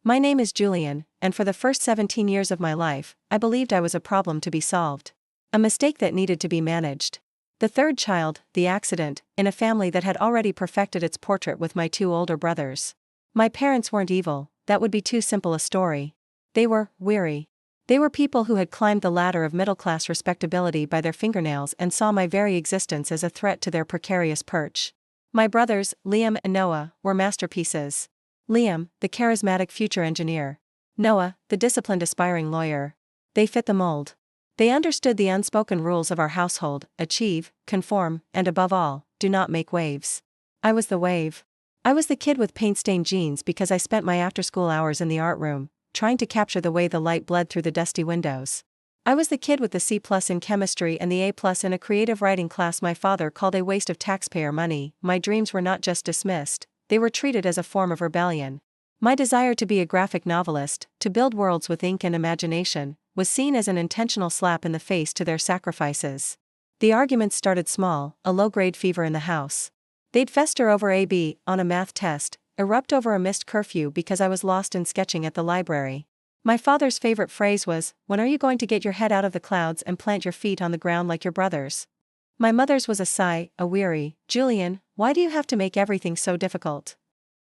My name is Julian, and for the first 17 years of my life, I believed I was a problem to be solved. A mistake that needed to be managed. The third child, the accident, in a family that had already perfected its portrait with my two older brothers. My parents weren't evil, that would be too simple a story. They were weary. They were people who had climbed the ladder of middle-class respectability by their fingernails and saw my very existence as a threat to their precarious perch. My brothers, Liam and Noah, were masterpieces. Liam, the charismatic future engineer. Noah, the disciplined aspiring lawyer. They fit the mold. They understood the unspoken rules of our household: achieve, conform, and above all, do not make waves. I was the wave. I was the kid with paint-stained jeans because I spent my after-school hours in the art room, trying to capture the way the light bled through the dusty windows. I was the kid with the C+ in chemistry and the A+ in a creative writing class my father called a waste of taxpayer money. My dreams were not just dismissed, they were treated as a form of rebellion. My desire to be a graphic novelist, to build worlds with ink and imagination, was seen as an intentional slap in the face to their sacrifices. The arguments started small, a low-grade fever in the house. They'd fester over a B on a math test, erupt over a missed curfew because I was lost in sketching at the library. My father's favorite phrase was, "When are you going to get your head out of the clouds and plant your feet on the ground like your brothers?" My mother's was a sigh, a weary, "Julian, why do you have to make everything so difficult?"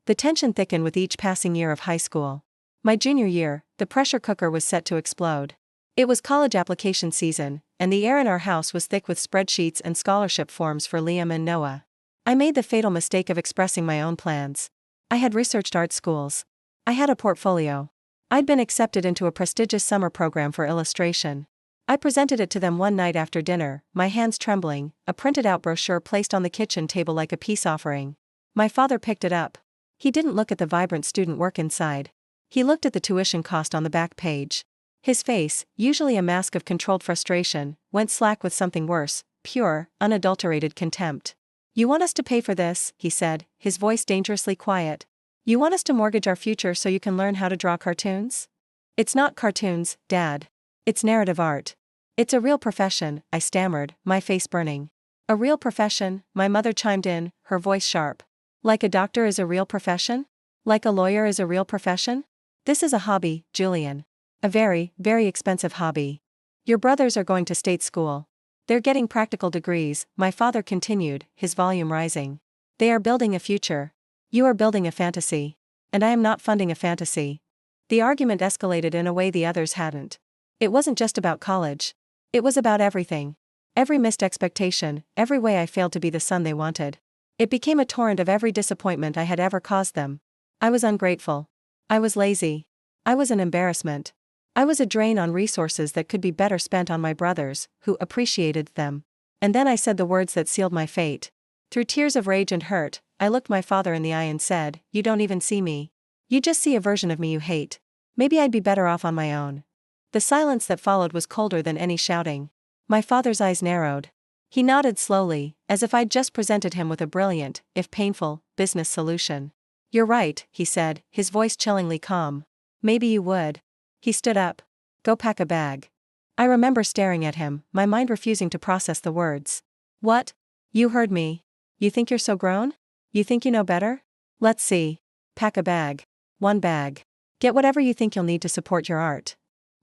The tension thickened with each passing year of high school. My junior year, the pressure cooker was set to explode. It was college application season, and the air in our house was thick with spreadsheets and scholarship forms for Liam and Noah. I made the fatal mistake of expressing my own plans. I had researched art schools. I had a portfolio. I'd been accepted into a prestigious summer program for illustration. I presented it to them one night after dinner, my hands trembling, a printed-out brochure placed on the kitchen table like a peace offering. My father picked it up. He didn't look at the vibrant student work inside. He looked at the tuition cost on the back page. His face, usually a mask of controlled frustration, went slack with something worse, pure, unadulterated contempt. "You want us to pay for this," he said, his voice dangerously quiet. "You want us to mortgage our future so you can learn how to draw cartoons?" "It's not cartoons, Dad. It's narrative art. It's a real profession," I stammered, my face burning. "A real profession," my mother chimed in, her voice sharp. "Like a doctor is a real profession? Like a lawyer is a real profession? This is a hobby, Julian. A very, very expensive hobby. Your brothers are going to state school. They're getting practical degrees," my father continued, his volume rising. "They are building a future. You are building a fantasy. And I am not funding a fantasy." The argument escalated in a way the others hadn't. It wasn't just about college. It was about everything. Every missed expectation, every way I failed to be the son they wanted. It became a torrent of every disappointment I had ever caused them. I was ungrateful. I was lazy. I was an embarrassment. I was a drain on resources that could be better spent on my brothers, who appreciated them. And then I said the words that sealed my fate. Through tears of rage and hurt, I looked my father in the eye and said, "You don't even see me. You just see a version of me you hate. Maybe I'd be better off on my own." The silence that followed was colder than any shouting. My father's eyes narrowed. He nodded slowly, as if I'd just presented him with a brilliant, if painful, business solution. "You're right," he said, his voice chillingly calm. "Maybe you would." He stood up. "Go pack a bag." I remember staring at him, my mind refusing to process the words. "What? You heard me. You think you're so grown? You think you know better? Let's see. Pack a bag. One bag. Get whatever you think you'll need to support your art."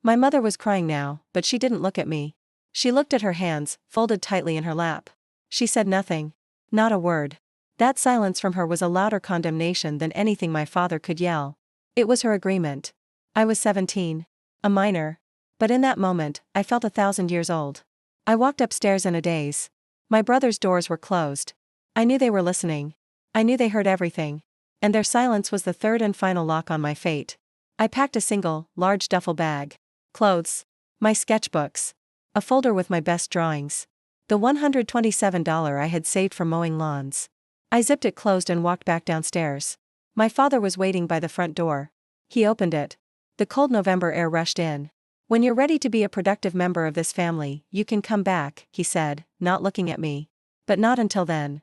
My mother was crying now, but she didn't look at me. She looked at her hands, folded tightly in her lap. She said nothing. Not a word. That silence from her was a louder condemnation than anything my father could yell. It was her agreement. I was 17. A minor. But in that moment, I felt 1,000 years old. I walked upstairs in a daze. My brothers' doors were closed. I knew they were listening. I knew they heard everything. And their silence was the third and final lock on my fate. I packed a single, large duffel bag. Clothes. My sketchbooks. A folder with my best drawings. The $127 I had saved from mowing lawns. I zipped it closed and walked back downstairs. My father was waiting by the front door. He opened it. The cold November air rushed in. "When you're ready to be a productive member of this family, you can come back," he said, not looking at me. "But not until then."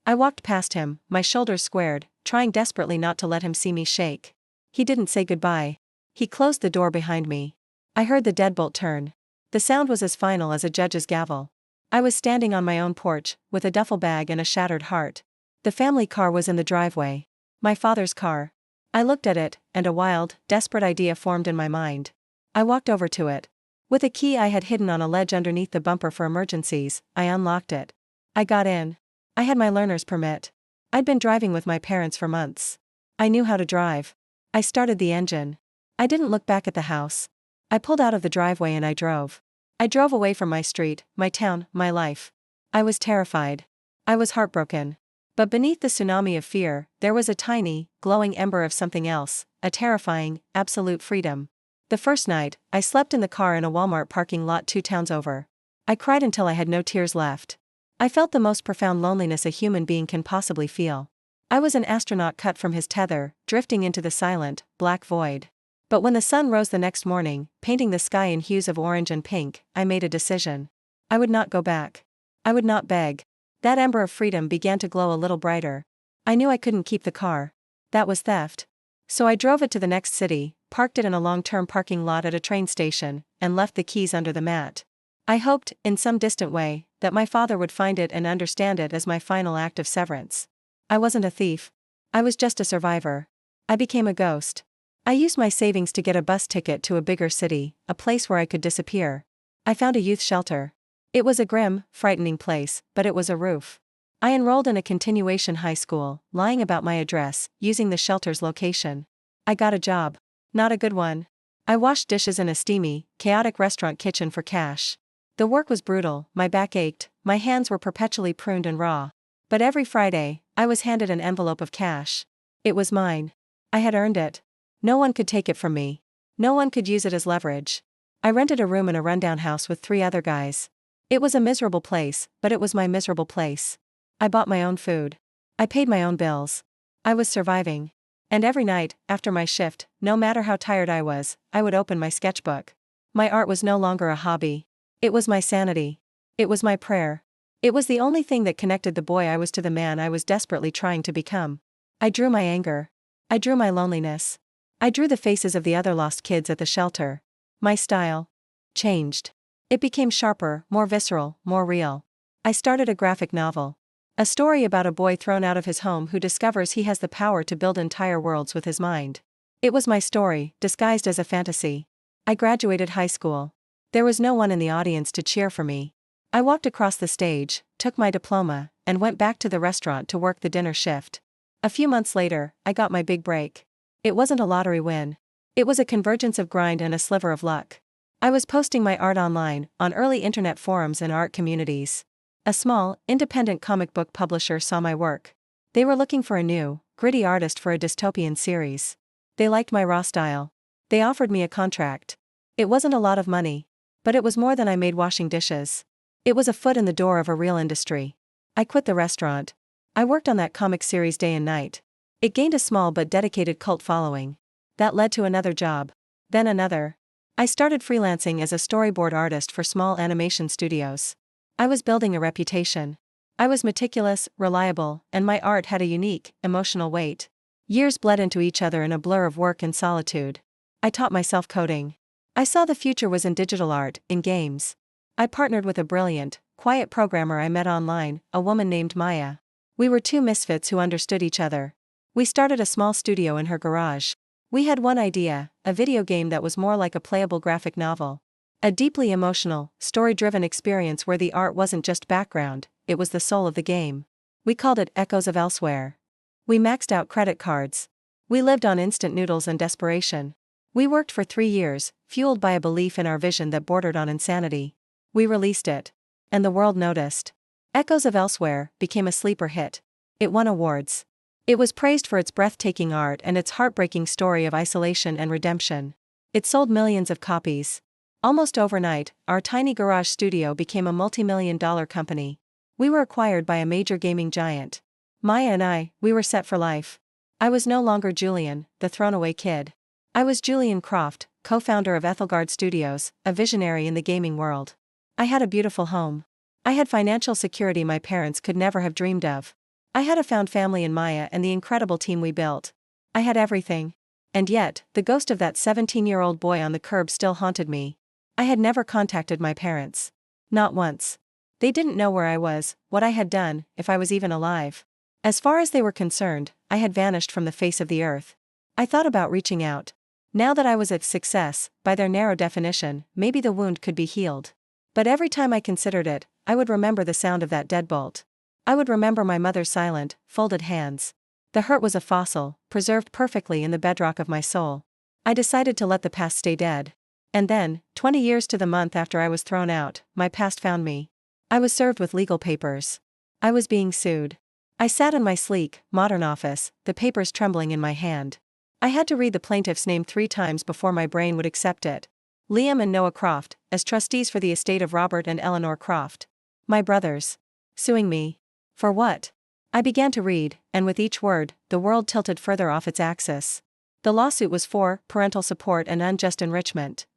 I walked past him, my shoulders squared, trying desperately not to let him see me shake. He didn't say goodbye. He closed the door behind me. I heard the deadbolt turn. The sound was as final as a judge's gavel. I was standing on my own porch, with a duffel bag and a shattered heart. The family car was in the driveway. My father's car. I looked at it, and a wild, desperate idea formed in my mind. I walked over to it. With a key I had hidden on a ledge underneath the bumper for emergencies, I unlocked it. I got in. I had my learner's permit. I'd been driving with my parents for months. I knew how to drive. I started the engine. I didn't look back at the house. I pulled out of the driveway and I drove. I drove away from my street, my town, my life. I was terrified. I was heartbroken. But beneath the tsunami of fear, there was a tiny, glowing ember of something else, a terrifying, absolute freedom. The first night, I slept in the car in a Walmart parking lot 2 towns over. I cried until I had no tears left. I felt the most profound loneliness a human being can possibly feel. I was an astronaut cut from his tether, drifting into the silent, black void. But when the sun rose the next morning, painting the sky in hues of orange and pink, I made a decision. I would not go back. I would not beg. That ember of freedom began to glow a little brighter. I knew I couldn't keep the car. That was theft. So I drove it to the next city, parked it in a long-term parking lot at a train station, and left the keys under the mat. I hoped, in some distant way, that my father would find it and understand it as my final act of severance. I wasn't a thief. I was just a survivor. I became a ghost. I used my savings to get a bus ticket to a bigger city, a place where I could disappear. I found a youth shelter. It was a grim, frightening place, but it was a roof. I enrolled in a continuation high school, lying about my address, using the shelter's location. I got a job. Not a good one. I washed dishes in a steamy, chaotic restaurant kitchen for cash. The work was brutal, my back ached, my hands were perpetually pruned and raw. But every Friday, I was handed an envelope of cash. It was mine. I had earned it. No one could take it from me. No one could use it as leverage. I rented a room in a rundown house with 3 other guys. It was a miserable place, but it was my miserable place. I bought my own food. I paid my own bills. I was surviving. And every night, after my shift, no matter how tired I was, I would open my sketchbook. My art was no longer a hobby. It was my sanity. It was my prayer. It was the only thing that connected the boy I was to the man I was desperately trying to become. I drew my anger. I drew my loneliness. I drew the faces of the other lost kids at the shelter. My style changed. It became sharper, more visceral, more real. I started a graphic novel. A story about a boy thrown out of his home who discovers he has the power to build entire worlds with his mind. It was my story, disguised as a fantasy. I graduated high school. There was no one in the audience to cheer for me. I walked across the stage, took my diploma, and went back to the restaurant to work the dinner shift. A few months later, I got my big break. It wasn't a lottery win. It was a convergence of grind and a sliver of luck. I was posting my art online, on early internet forums and art communities. A small, independent comic book publisher saw my work. They were looking for a new, gritty artist for a dystopian series. They liked my raw style. They offered me a contract. It wasn't a lot of money. But it was more than I made washing dishes. It was a foot in the door of a real industry. I quit the restaurant. I worked on that comic series day and night. It gained a small but dedicated cult following. That led to another job. Then another. I started freelancing as a storyboard artist for small animation studios. I was building a reputation. I was meticulous, reliable, and my art had a unique, emotional weight. Years bled into each other in a blur of work and solitude. I taught myself coding. I saw the future was in digital art, in games. I partnered with a brilliant, quiet programmer I met online, a woman named Maya. We were 2 misfits who understood each other. We started a small studio in her garage. We had one idea, a video game that was more like a playable graphic novel. A deeply emotional, story-driven experience where the art wasn't just background, it was the soul of the game. We called it Echoes of Elsewhere. We maxed out credit cards. We lived on instant noodles and desperation. We worked for 3 years, fueled by a belief in our vision that bordered on insanity. We released it. And the world noticed. Echoes of Elsewhere became a sleeper hit. It won awards. It was praised for its breathtaking art and its heartbreaking story of isolation and redemption. It sold millions of copies. Almost overnight, our tiny garage studio became a multi-million-dollar company. We were acquired by a major gaming giant. Maya and I, we were set for life. I was no longer Julian, the thrown-away kid. I was Julian Croft, co-founder of Ethelgard Studios, a visionary in the gaming world. I had a beautiful home. I had financial security my parents could never have dreamed of. I had a found family in Maya and the incredible team we built. I had everything. And yet, the ghost of that 17-year-old boy on the curb still haunted me. I had never contacted my parents. Not once. They didn't know where I was, what I had done, if I was even alive. As far as they were concerned, I had vanished from the face of the earth. I thought about reaching out. Now that I was a success, by their narrow definition, maybe the wound could be healed. But every time I considered it, I would remember the sound of that deadbolt. I would remember my mother's silent, folded hands. The hurt was a fossil, preserved perfectly in the bedrock of my soul. I decided to let the past stay dead. And then, 20 years to the month after I was thrown out, my past found me. I was served with legal papers. I was being sued. I sat in my sleek, modern office, the papers trembling in my hand. I had to read the plaintiff's name 3 times before my brain would accept it. Liam and Noah Croft, as trustees for the estate of Robert and Eleanor Croft. My brothers. Suing me. For what? I began to read, and with each word, the world tilted further off its axis. The lawsuit was for parental support and unjust enrichment.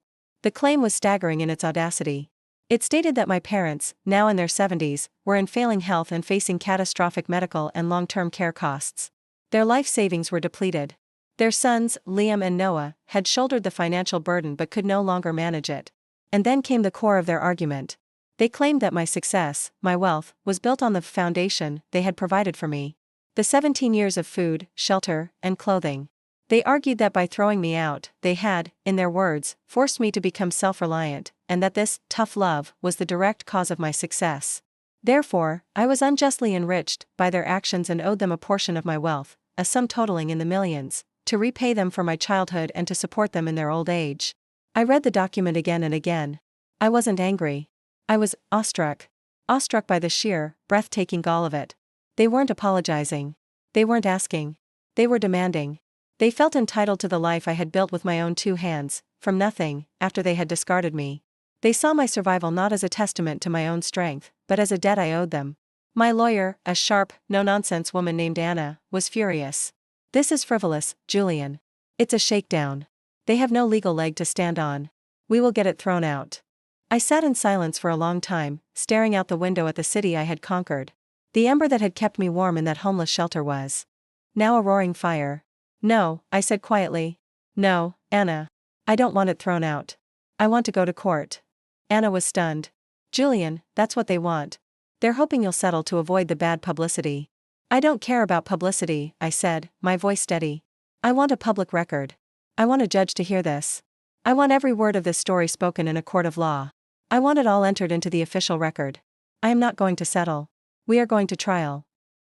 The claim was staggering in its audacity. It stated that my parents, now in their 70s, were in failing health and facing catastrophic medical and long-term care costs. Their life savings were depleted. Their sons, Liam and Noah, had shouldered the financial burden but could no longer manage it. And then came the core of their argument. They claimed that my success, my wealth, was built on the foundation they had provided for me. The 17 years of food, shelter, and clothing. They argued that by throwing me out, they had, in their words, forced me to become self-reliant, and that this tough love was the direct cause of my success. Therefore, I was unjustly enriched by their actions and owed them a portion of my wealth, a sum totaling in the millions, to repay them for my childhood and to support them in their old age. I read the document again and again. I wasn't angry. I was awestruck. Awestruck by the sheer, breathtaking gall of it. They weren't apologizing. They weren't asking. They were demanding. They felt entitled to the life I had built with my own 2 hands, from nothing, after they had discarded me. They saw my survival not as a testament to my own strength, but as a debt I owed them. My lawyer, a sharp, no-nonsense woman named Anna, was furious. "This is frivolous, Julian. It's a shakedown. They have no legal leg to stand on. We will get it thrown out." I sat in silence for a long time, staring out the window at the city I had conquered. The ember that had kept me warm in that homeless shelter was now a roaring fire. "No," I said quietly. "No, Anna. I don't want it thrown out. I want to go to court." Anna was stunned. "Julian, that's what they want. They're hoping you'll settle to avoid the bad publicity." "I don't care about publicity," I said, my voice steady. "I want a public record. I want a judge to hear this. I want every word of this story spoken in a court of law. I want it all entered into the official record. I am not going to settle. We are going to trial."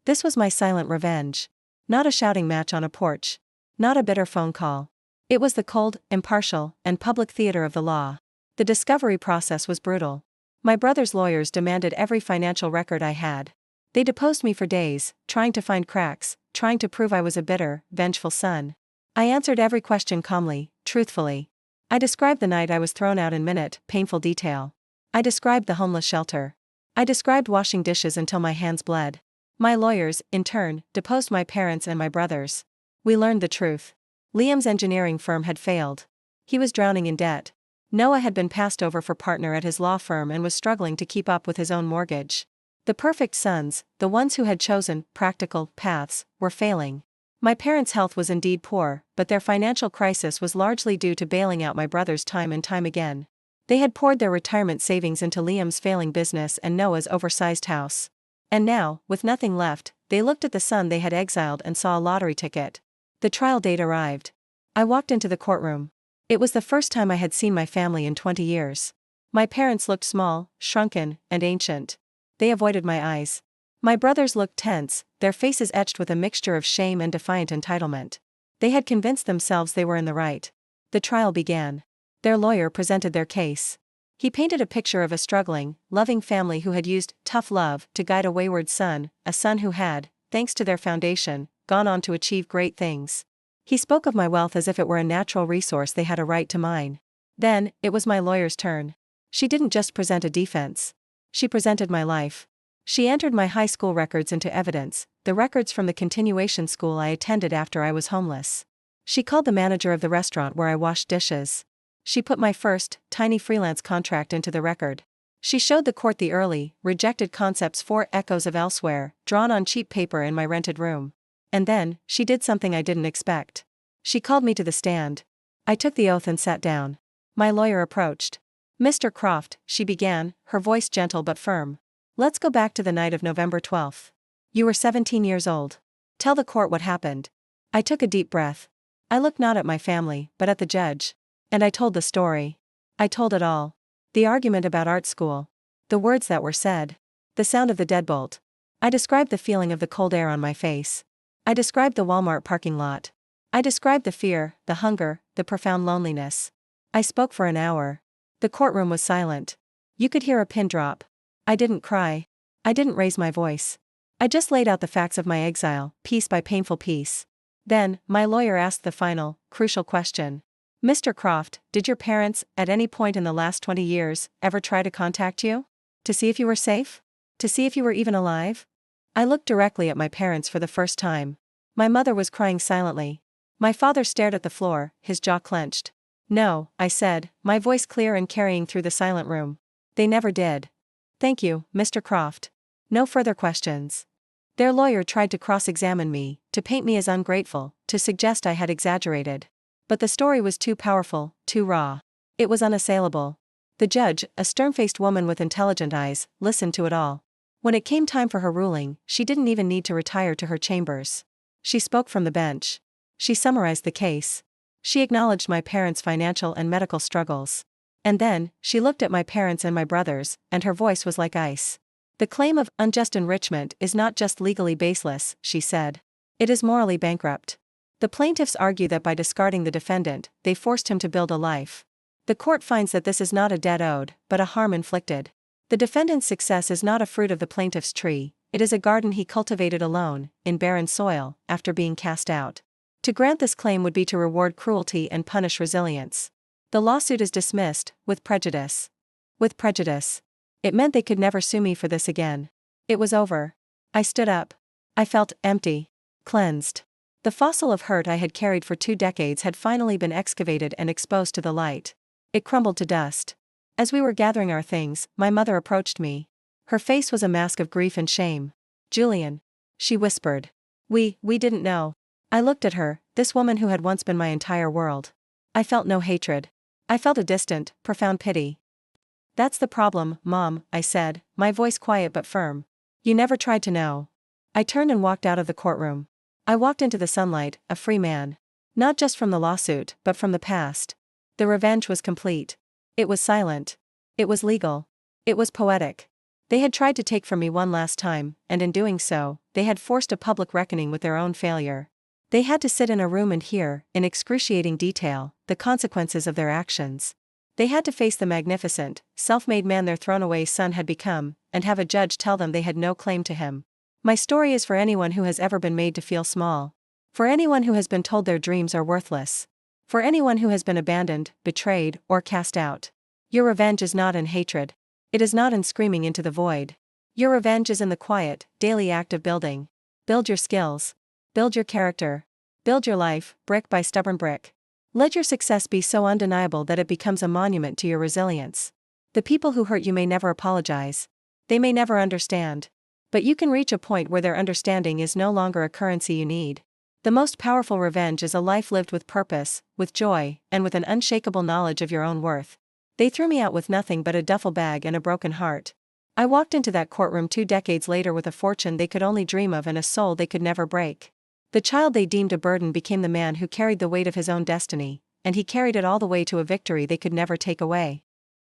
This was my silent revenge. Not a shouting match on a porch. Not a bitter phone call. It was the cold, impartial, and public theater of the law. The discovery process was brutal. My brother's lawyers demanded every financial record I had. They deposed me for days, trying to find cracks, trying to prove I was a bitter, vengeful son. I answered every question calmly, truthfully. I described the night I was thrown out in minute, painful detail. I described the homeless shelter. I described washing dishes until my hands bled. My lawyers, in turn, deposed my parents and my brothers. We learned the truth. Liam's engineering firm had failed. He was drowning in debt. Noah had been passed over for partner at his law firm and was struggling to keep up with his own mortgage. The perfect sons, the ones who had chosen practical paths, were failing. My parents' health was indeed poor, but their financial crisis was largely due to bailing out my brothers time and time again. They had poured their retirement savings into Liam's failing business and Noah's oversized house. And now, with nothing left, they looked at the son they had exiled and saw a lottery ticket. The trial date arrived. I walked into the courtroom. It was the first time I had seen my family in 20 years. My parents looked small, shrunken, and ancient. They avoided my eyes. My brothers looked tense, their faces etched with a mixture of shame and defiant entitlement. They had convinced themselves they were in the right. The trial began. Their lawyer presented their case. He painted a picture of a struggling, loving family who had used tough love to guide a wayward son, a son who had, thanks to their foundation, gone on to achieve great things. He spoke of my wealth as if it were a natural resource they had a right to mine. Then, it was my lawyer's turn. She didn't just present a defense. She presented my life. She entered my high school records into evidence, the records from the continuation school I attended after I was homeless. She called the manager of the restaurant where I washed dishes. She put my first, tiny freelance contract into the record. She showed the court the early, rejected concepts for echoes of elsewhere, drawn on cheap paper in my rented room. And then, she did something I didn't expect. She called me to the stand. I took the oath and sat down. My lawyer approached. "Mr. Croft," she began, her voice gentle but firm. "Let's go back to the night of November 12th. You were 17 years old. Tell the court what happened." I took a deep breath. I looked not at my family, but at the judge. And I told the story. I told it all. The argument about art school. The words that were said. The sound of the deadbolt. I described the feeling of the cold air on my face. I described the Walmart parking lot. I described the fear, the hunger, the profound loneliness. I spoke for an hour. The courtroom was silent. You could hear a pin drop. I didn't cry. I didn't raise my voice. I just laid out the facts of my exile, piece by painful piece. Then, my lawyer asked the final, crucial question. Mr. Croft, did your parents, at any point in the last 20 years, ever try to contact you? To see if you were safe? To see if you were even alive? I looked directly at my parents for the first time. My mother was crying silently. My father stared at the floor, his jaw clenched. No, I said, my voice clear and carrying through the silent room. They never did. Thank you, Mr. Croft. No further questions. Their lawyer tried to cross-examine me, to paint me as ungrateful, to suggest I had exaggerated. But the story was too powerful, too raw. It was unassailable. The judge, a stern-faced woman with intelligent eyes, listened to it all. When it came time for her ruling, she didn't even need to retire to her chambers. She spoke from the bench. She summarized the case. She acknowledged my parents' financial and medical struggles. And then, she looked at my parents and my brothers, and her voice was like ice. The claim of unjust enrichment is not just legally baseless, she said. It is morally bankrupt. The plaintiffs argue that by discarding the defendant, they forced him to build a life. The court finds that this is not a debt owed, but a harm inflicted. The defendant's success is not a fruit of the plaintiff's tree, it is a garden he cultivated alone, in barren soil, after being cast out. To grant this claim would be to reward cruelty and punish resilience. The lawsuit is dismissed, with prejudice. With prejudice. It meant they could never sue me for this again. It was over. I stood up. I felt empty. Cleansed. The fossil of hurt I had carried for 2 decades had finally been excavated and exposed to the light. It crumbled to dust. As we were gathering our things, my mother approached me. Her face was a mask of grief and shame. Julian. She whispered. We didn't know. I looked at her, this woman who had once been my entire world. I felt no hatred. I felt a distant, profound pity. That's the problem, Mom, I said, my voice quiet but firm. You never tried to know. I turned and walked out of the courtroom. I walked into the sunlight, a free man. Not just from the lawsuit, but from the past. The revenge was complete. It was silent. It was legal. It was poetic. They had tried to take from me one last time, and in doing so, they had forced a public reckoning with their own failure. They had to sit in a room and hear, in excruciating detail, the consequences of their actions. They had to face the magnificent, self-made man their thrown-away son had become, and have a judge tell them they had no claim to him. My story is for anyone who has ever been made to feel small. For anyone who has been told their dreams are worthless. For anyone who has been abandoned, betrayed, or cast out. Your revenge is not in hatred. It is not in screaming into the void. Your revenge is in the quiet, daily act of building. Build your skills. Build your character. Build your life, brick by stubborn brick. Let your success be so undeniable that it becomes a monument to your resilience. The people who hurt you may never apologize. They may never understand. But you can reach a point where their understanding is no longer a currency you need. The most powerful revenge is a life lived with purpose, with joy, and with an unshakable knowledge of your own worth. They threw me out with nothing but a duffel bag and a broken heart. I walked into that courtroom 2 decades later with a fortune they could only dream of and a soul they could never break. The child they deemed a burden became the man who carried the weight of his own destiny, and he carried it all the way to a victory they could never take away.